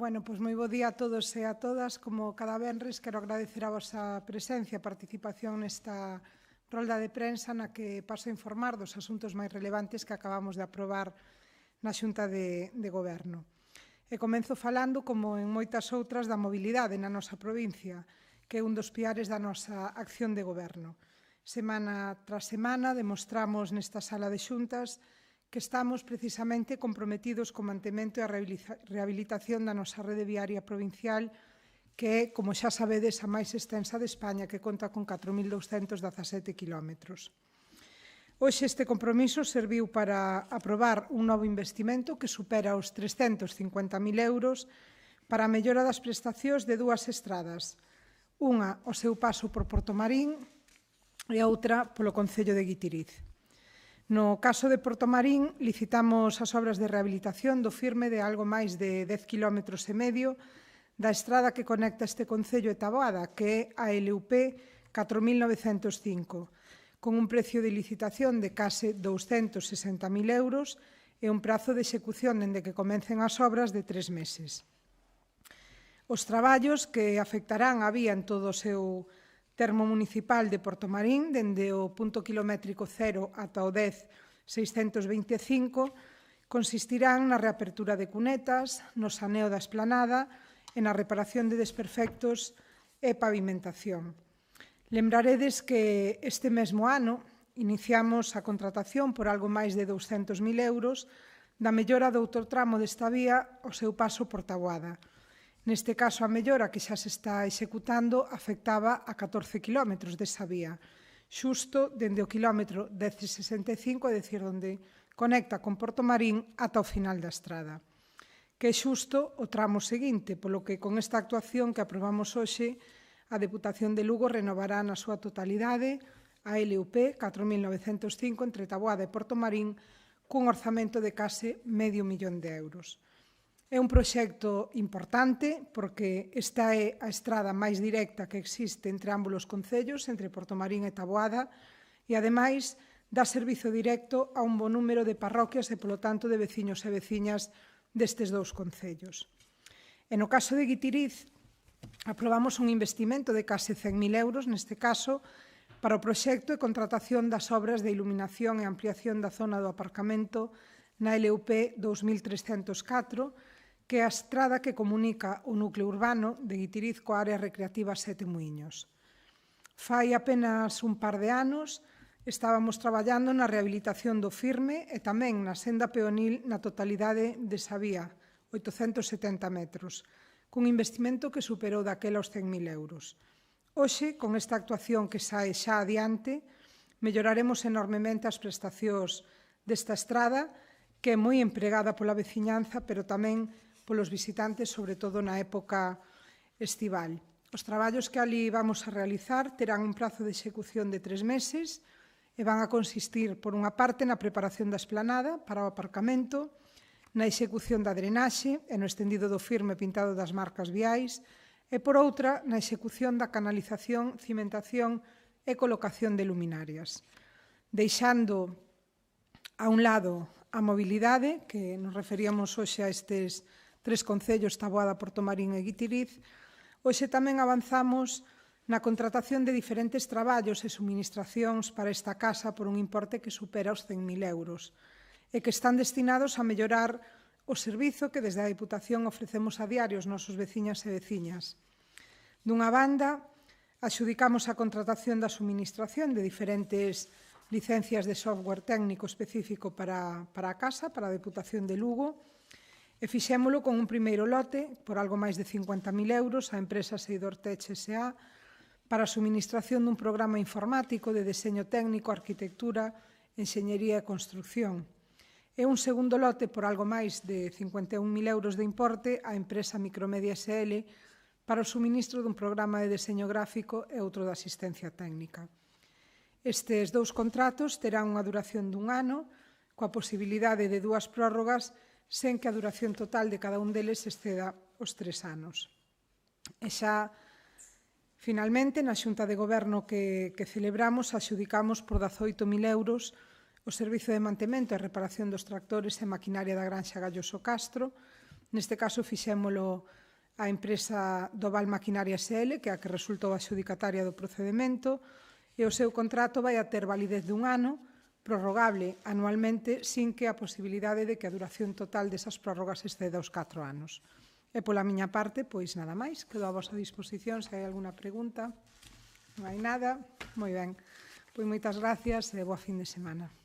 Bueno, pois moi bo día a todos e a todas. Como cada venres, quero agradecer a vosa presencia e participación nesta rolda de prensa na que paso a informar dos asuntos máis relevantes que acabamos de aprobar na Xunta de Goberno. E comenzo falando, como en moitas outras, da mobilidade na nosa provincia, que é un dos piares da nosa acción de goberno. Semana tras semana demostramos nesta sala de xuntas que estamos precisamente comprometidos co mantemento e a rehabilitación da nosa rede viaria provincial, que é, como xa sabedes, a máis extensa de España, que conta con 4.217 kilómetros. Hoxe este compromiso serviu para aprobar un novo investimento que supera os 350.000 euros para a mellora das prestacións de dúas estradas, unha ao seu paso por Portomarín e outra polo concello de Guitiriz. No caso de Portomarín, licitamos as obras de rehabilitación do firme de algo máis de 10,5 km da estrada que conecta este concello e Taboada, que é a LUP 4.905, con un precio de licitación de case 260.000 euros e un prazo de execución dende que comecen as obras de 3 meses. Os traballos que afectarán a vía en todo o seu termo municipal de Portomarín, dende o punto kilométrico 0 ata o 10.625, consistirán na reapertura de cunetas, no saneo da esplanada e na reparación de desperfectos e pavimentación. Lembraredes que este mesmo ano iniciamos a contratación por algo máis de 200.000 euros da mellora do outro tramo desta vía ao seu paso por Taboada. Neste caso, a mellora que xa se está executando afectaba a 14 kilómetros desa vía, xusto dende o kilómetro 1065, é dicir, onde conecta con Portomarín ata o final da estrada, que é xusto o tramo seguinte, polo que con esta actuación que aprobamos hoxe, a Deputación de Lugo renovará na súa totalidade a LUP 4.905 entre Taboada e Portomarín cun orzamento de case €500.000. É un proxecto importante porque esta é a estrada máis directa que existe entre ambos os concellos, entre Portomarín e Taboada, e, ademais, dá servizo directo a un bo número de parroquias e, polo tanto, de veciños e veciñas destes dous concellos. E no caso de Guitiriz, aprobamos un investimento de case 100.000 euros, neste caso, para o proxecto e contratación das obras de iluminación e ampliación da zona do aparcamento na LUP 2304, que é a estrada que comunica o núcleo urbano de Guitiriz coa área recreativa Sete Muíños. Fai apenas un par de anos estábamos traballando na rehabilitación do firme e tamén na senda peonil na totalidade desa vía, 870 metros, cun investimento que superou daquela os 100.000 euros. Hoxe, con esta actuación que sae xa adiante, melloraremos enormemente as prestacións desta estrada, que é moi empregada pola veciñanza, pero tamén polos visitantes, sobre todo na época estival. Os traballos que ali vamos a realizar terán un prazo de execución de 3 meses e van a consistir, por unha parte, na preparación da esplanada para o aparcamento, na execución da drenaxe e no estendido do firme pintado das marcas viais e, por outra, na execución da canalización, cimentación e colocación de luminarias. Deixando a un lado a mobilidade, que nos referíamos hoxe a estes 3 concellos, Taboada, Portomarín e Guitiriz, hoxe tamén avanzamos na contratación de diferentes traballos e suministracións para esta casa por un importe que supera os 100.000 euros e que están destinados a mellorar o servizo que desde a Deputación ofrecemos a diario aos nosos veciñas e veciñas. Dunha banda, axudicamos a contratación da suministración de diferentes licencias de software técnico específico para a casa, para a Deputación de Lugo, e fixémolo con un primeiro lote, por algo máis de 50.000 euros, a empresa Seidortech S.A., para a suministración dun programa informático de deseño técnico, arquitectura, enxeñería e construcción. E un segundo lote, por algo máis de 51.000 euros de importe, a empresa Micromedia S.L., para o suministro dun programa de deseño gráfico e outro de asistencia técnica. Estes 2 contratos terán unha duración dun ano, coa posibilidade de 2 prórrogas, sen que a duración total de cada un deles exceda os 3 anos. E xa, finalmente, na Xunta de Goberno que celebramos, axudicamos por 18.000 euros o servizo de mantemento e reparación dos tractores e maquinaria da Granxa Galloso Castro, Neste caso, fixémolo a empresa Doval Maquinaria SL, que é a que resultou adxudicataria do procedimento, e o seu contrato vai a ter validez dun ano, prorrogable anualmente, sin que a posibilidade de que a duración total desas prórrogas exceda os 4 anos. E pola miña parte, pois nada máis. Quedo a vosa disposición se hai alguna pregunta. Non hai nada. Moi ben. Pois moitas gracias e boa fin de semana.